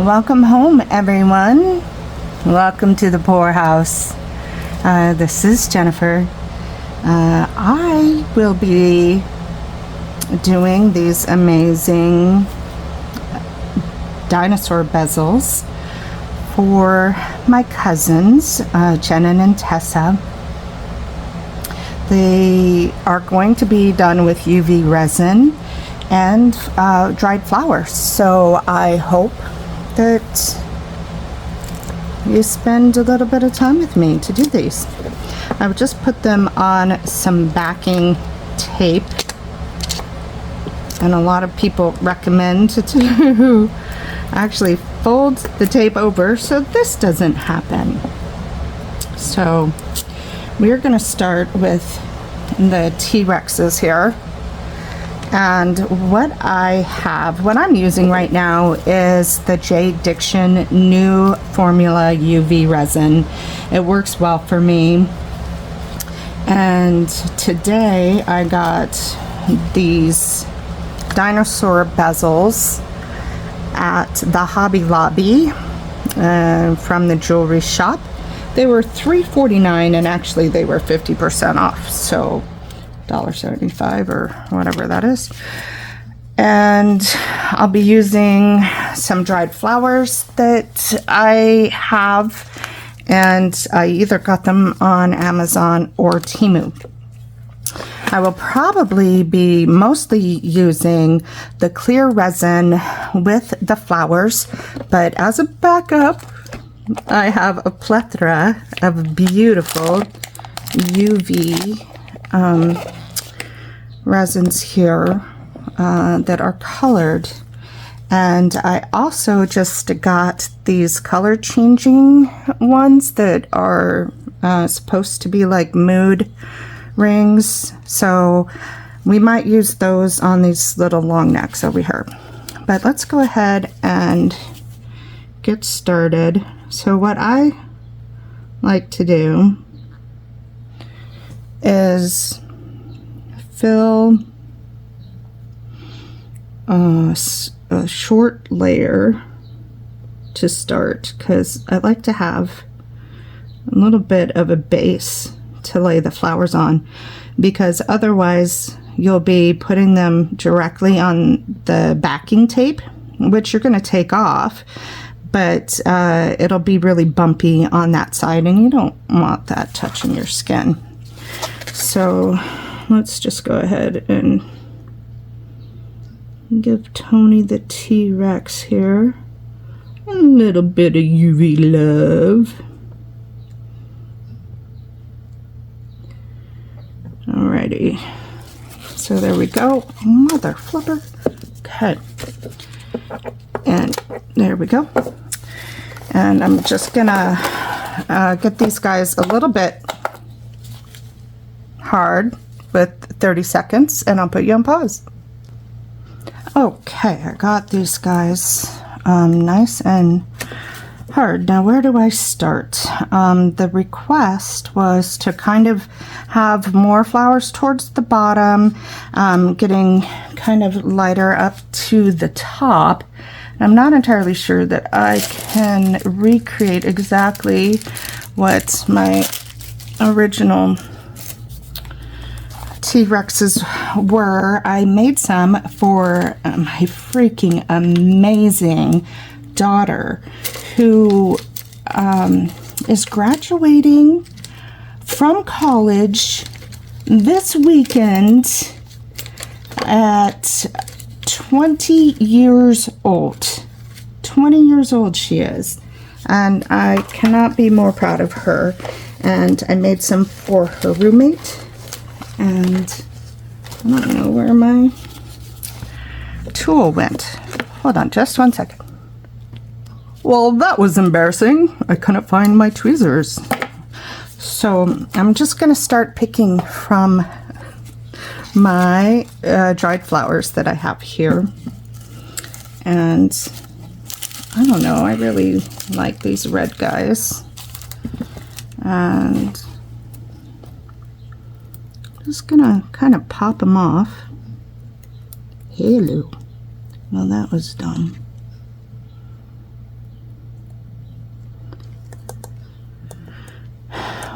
Welcome home, everyone. Welcome to the poorhouse. This is Jennifer. I will be doing these amazing dinosaur bezels for my cousins, Jenna and Tessa. They are going to be done with UV resin and dried flowers. So I hope that you spend a little bit of time with me to do these. I would just put them on some backing tape, and a lot of people recommend to actually fold the tape over so this doesn't happen. So we're going to start with the T-Rexes here. And what I'm using right now is the JDiction new formula UV resin. It works well for me. And today I got these dinosaur bezels at the Hobby Lobby from the jewelry shop. They were $3.49 and actually they were 50% off, so $1.75 or whatever that is. And I'll be using some dried flowers that I have, and I either got them on Amazon or Temu. I will probably be mostly using the clear resin with the flowers, but as a backup, I have a plethora of beautiful UV resins here that are colored. And I also just got these color changing ones that are supposed to be like mood rings, so we might use those on these little long necks over here. But let's go ahead and get started. So what I like to do is fill a short layer to start, because I like to have a little bit of a base to lay the flowers on, because otherwise you'll be putting them directly on the backing tape, which you're going to take off, but it'll be really bumpy on that side and you don't want that touching your skin. So let's just go ahead and give Tony the T-Rex here a little bit of UV love. Alrighty, so there we go. Mother flipper. Okay, and there we go. And I'm just gonna get these guys a little bit hard with 30 seconds, and I'll put you on pause. Okay, I got these guys nice and hard. Now where do I start? The request was to kind of have more flowers towards the bottom, getting kind of lighter up to the top. I'm not entirely sure that I can recreate exactly what my original T-Rexes were. I made some for my freaking amazing daughter, who is graduating from college this weekend at 20 years old. 20 years old she is, and I cannot be more proud of her. And I made some for her roommate, and I don't know where my tool went. Hold on just one second. Well, that was embarrassing. I couldn't find my tweezers. So I'm just going to start picking from my dried flowers that I have here. And I don't know, I really like these red guys. And just gonna kind of pop them off. Hello. Well, that was done.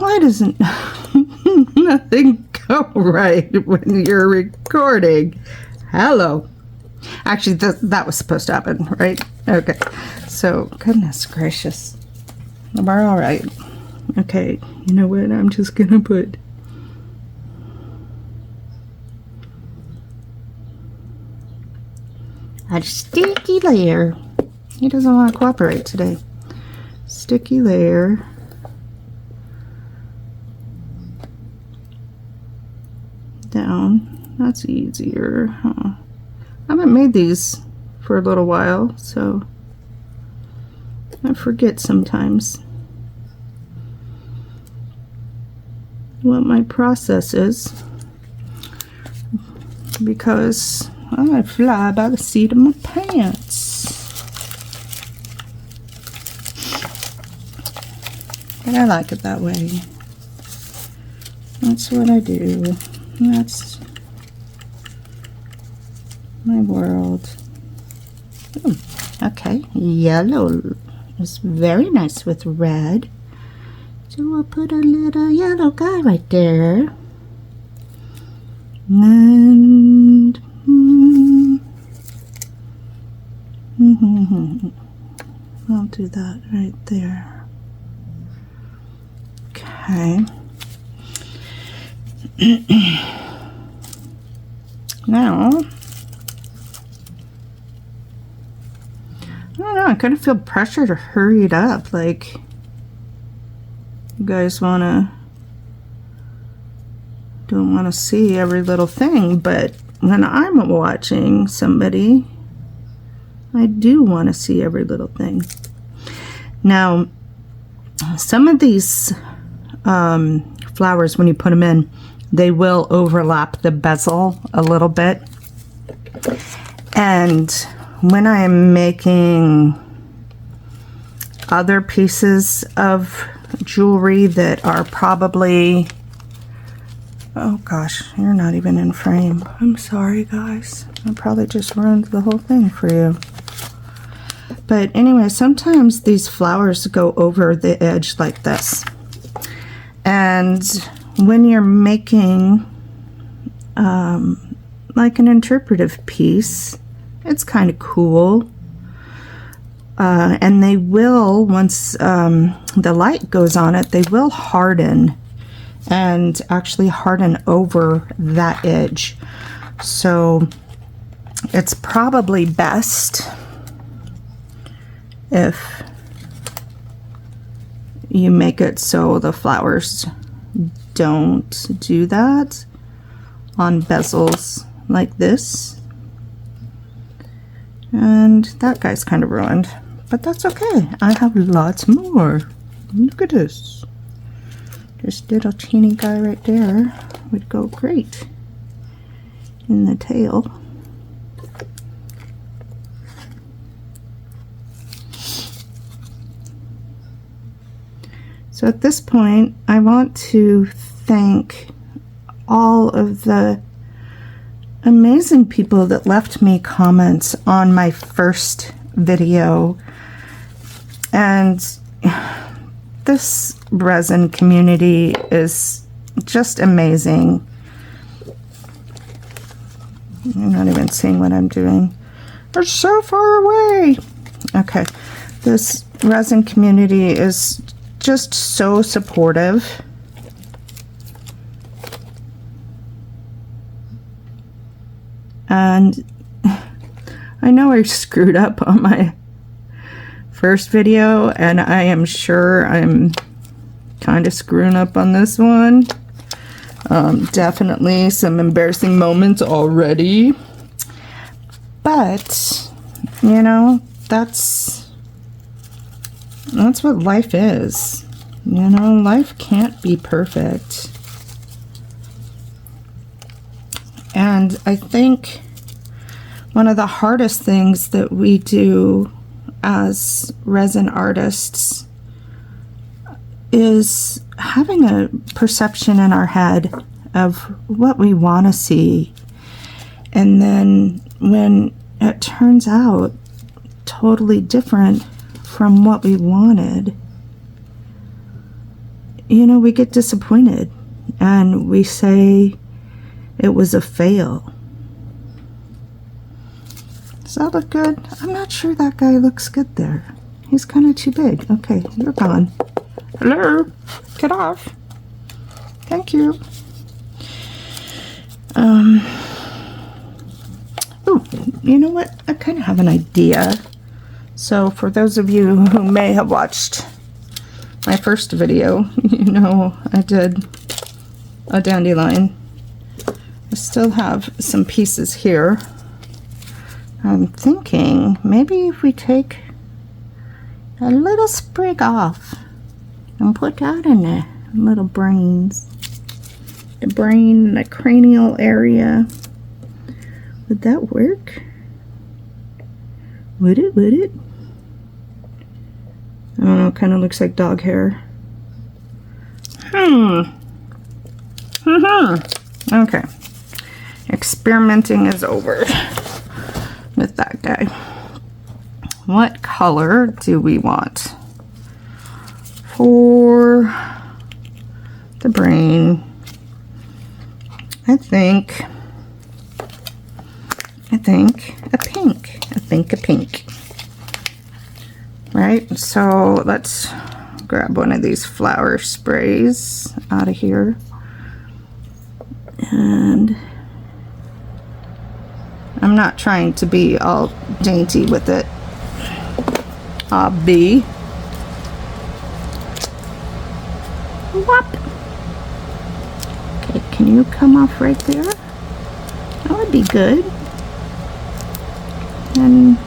Why doesn't nothing go right when you're recording? Hello. Actually, that was supposed to happen, right? Okay. So, goodness gracious. We're all right. Okay, you know what? I'm just gonna put a sticky layer. He doesn't want to cooperate today. Sticky layer. Down. That's easier, huh? I haven't made these for a little while, so I forget sometimes what my process is, because I fly by the seat of my pants. But I like it that way. That's what I do. That's my world. Ooh, okay, yellow is very nice with red. So we'll put a little yellow guy right there. And I'll do that right there. Okay. Now, I don't know, I kind of feel pressure to hurry it up. Like, you guys don't want to see every little thing, but when I'm watching somebody, I do want to see every little thing. Now, some of these flowers, when you put them in, they will overlap the bezel a little bit. And when I am making other pieces of jewelry that are probably, oh gosh, you're not even in frame. I'm sorry, guys. I probably just ruined the whole thing for you. But anyway, sometimes these flowers go over the edge like this. And when you're making like an interpretive piece, it's kind of cool. And they will, once the light goes on it, they will harden and actually harden over that edge. So it's probably best if you make it so the flowers don't do that on bezels like this. And that guy's kind of ruined, but that's okay. I have lots more. Look at this. This little teeny guy right there would go great in the tail. So at this point, I want to thank all of the amazing people that left me comments on my first video. And this resin community is just amazing. I'm not even seeing what I'm doing. They're so far away. Okay, this resin community is just so supportive. And I know I screwed up on my first video, and I am sure I'm kind of screwing up on this one. Definitely some embarrassing moments already. But, you know, that's what life is. You know, life can't be perfect. And I think one of the hardest things that we do as resin artists is having a perception in our head of what we want to see. And then when it turns out totally different from what we wanted, you know, we get disappointed and we say it was a fail. Does that look good? I'm not sure that guy looks good there. He's kind of too big. Okay, you're gone. Hello? Get off. Thank you. Oh, you know what? I kind of have an idea. So for those of you who may have watched my first video, you know I did a dandelion. I still have some pieces here. I'm thinking maybe if we take a little sprig off and put that in the little brains. The brain, the cranial area. Would that work? Would it? Would it? I don't know, kind of looks like dog hair. Okay. Experimenting is over with that guy. What color do we want for the brain? I think a pink. I think a pink. Right? So let's grab one of these flower sprays out of here. And I'm not trying to be all dainty with it. I'll be. Whop. Okay, can you come off right there? That would be good. And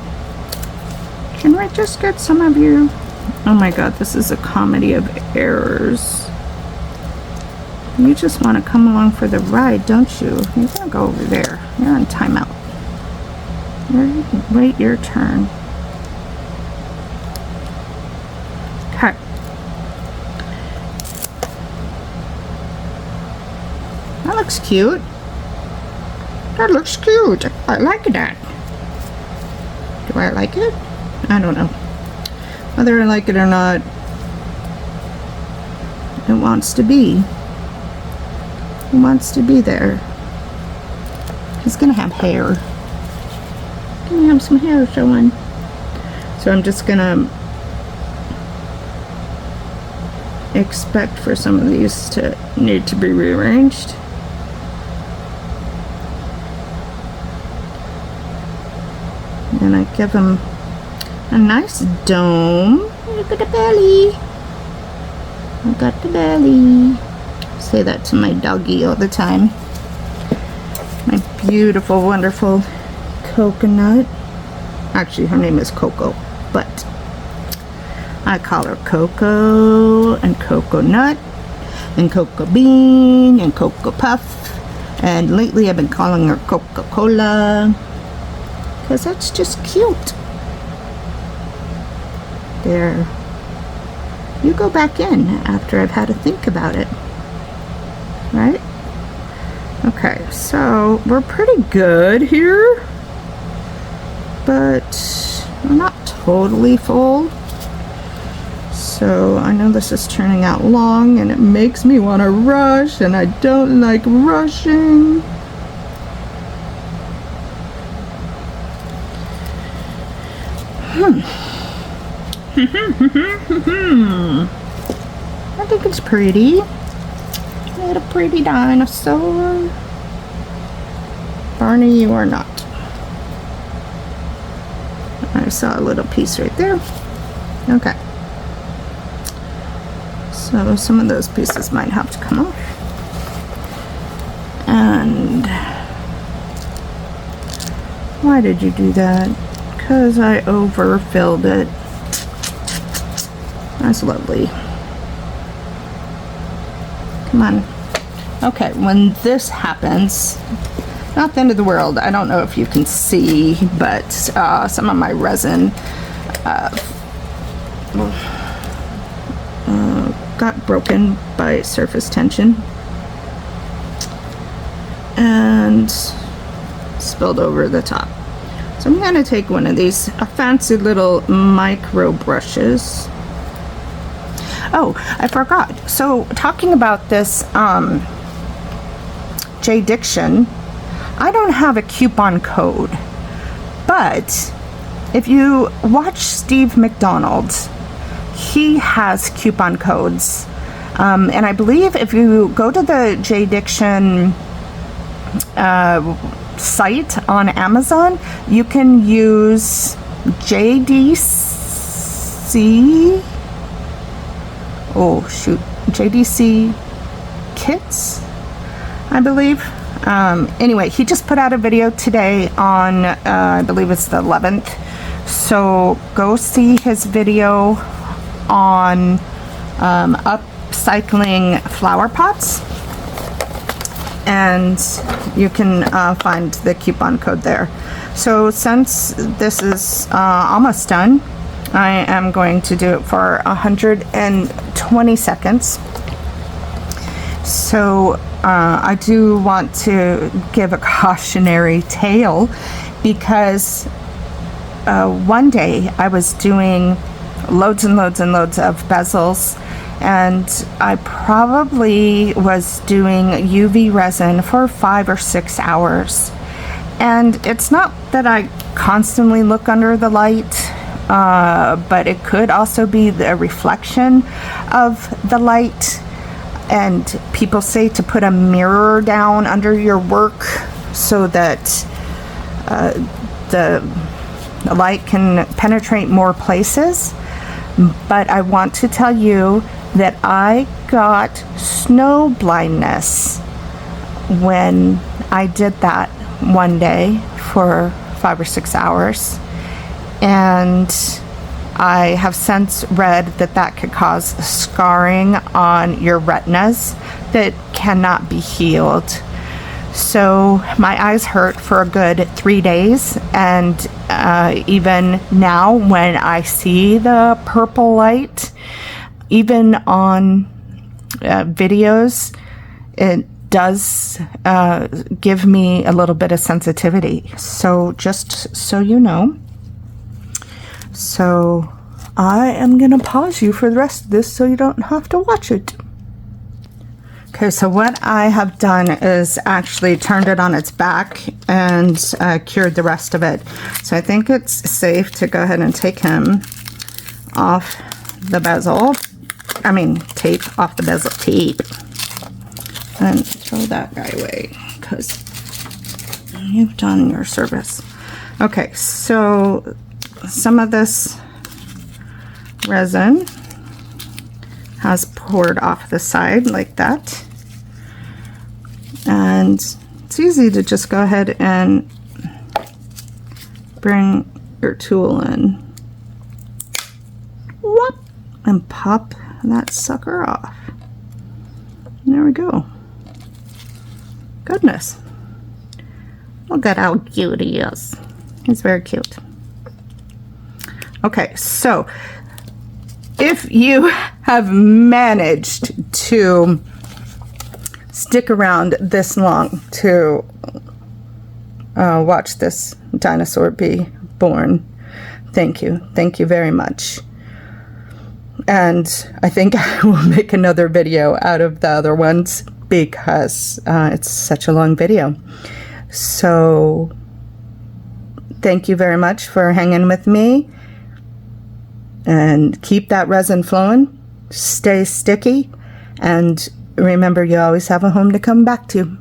can we just get some of you? Oh my god, this is a comedy of errors. You just want to come along for the ride, don't you? You're gonna go over there. You're on timeout. Wait your turn. Okay. That looks cute. That looks cute. I like that. Do I like it? I don't know. Whether I like it or not, it wants to be. It wants to be there. He's gonna have hair. Gonna have some hair showing. So I'm just gonna expect for some of these to need to be rearranged. And I give him a nice dome. Look at the belly. I got the belly. Say that to my doggy all the time. My beautiful, wonderful coconut. Actually, her name is Coco, but I call her Coco and Coconut and Cocoa Bean and Cocoa Puff. And lately I've been calling her Coca-Cola because that's just cute. There. You go back in after I've had to think about it. Right? Okay, so we're pretty good here, but we're not totally full. So I know this is turning out long and it makes me want to rush, and I don't like rushing. I think it's pretty. What a pretty dinosaur. Barney, you are not. I saw a little piece right there. Okay. So some of those pieces might have to come off. And why did you do that? Because I overfilled it. That's lovely. Come on. Okay, when this happens, not the end of the world. I don't know if you can see, but some of my resin got broken by surface tension and spilled over the top. So I'm going to take one of these fancy little micro brushes. Oh, I forgot. So talking about this JDiction, I don't have a coupon code, but if you watch Steve McDonald's, he has coupon codes. And I believe if you go to the JDiction site on Amazon, you can use JDC. Oh shoot, JDC kits, I believe. Anyway, he just put out a video today on, I believe it's the 11th. So go see his video on upcycling flower pots, and you can find the coupon code there. So since this is almost done, I am going to do it for 120 seconds. So I do want to give a cautionary tale, because one day I was doing loads and loads and loads of bezels, and I probably was doing UV resin for 5 or 6 hours. And it's not that I constantly look under the light, but it could also be the reflection of the light. And people say to put a mirror down under your work so that the light can penetrate more places. But I want to tell you that I got snow blindness when I did that one day for 5 or 6 hours. And I have since read that that could cause scarring on your retinas that cannot be healed. So my eyes hurt for a good 3 days, and even now when I see the purple light, even on videos, it does give me a little bit of sensitivity. So just so you know. So I am gonna pause you for the rest of this so you don't have to watch it. Okay, so what I have done is actually turned it on its back and cured the rest of it. So I think it's safe to go ahead and take him off the bezel. I mean, tape off the bezel, tape. And throw that guy away, because you've done your service. Okay, so some of this resin has poured off the side like that, and it's easy to just go ahead and bring your tool in, whoop, and pop that sucker off. There we go. Goodness, look at how cute he is. He's very cute. Okay, so if you have managed to stick around this long to watch this dinosaur be born, thank you. Thank you very much. And I think I will make another video out of the other ones, because it's such a long video. So thank you very much for hanging with me. And keep that resin flowing, stay sticky, and remember, you always have a home to come back to.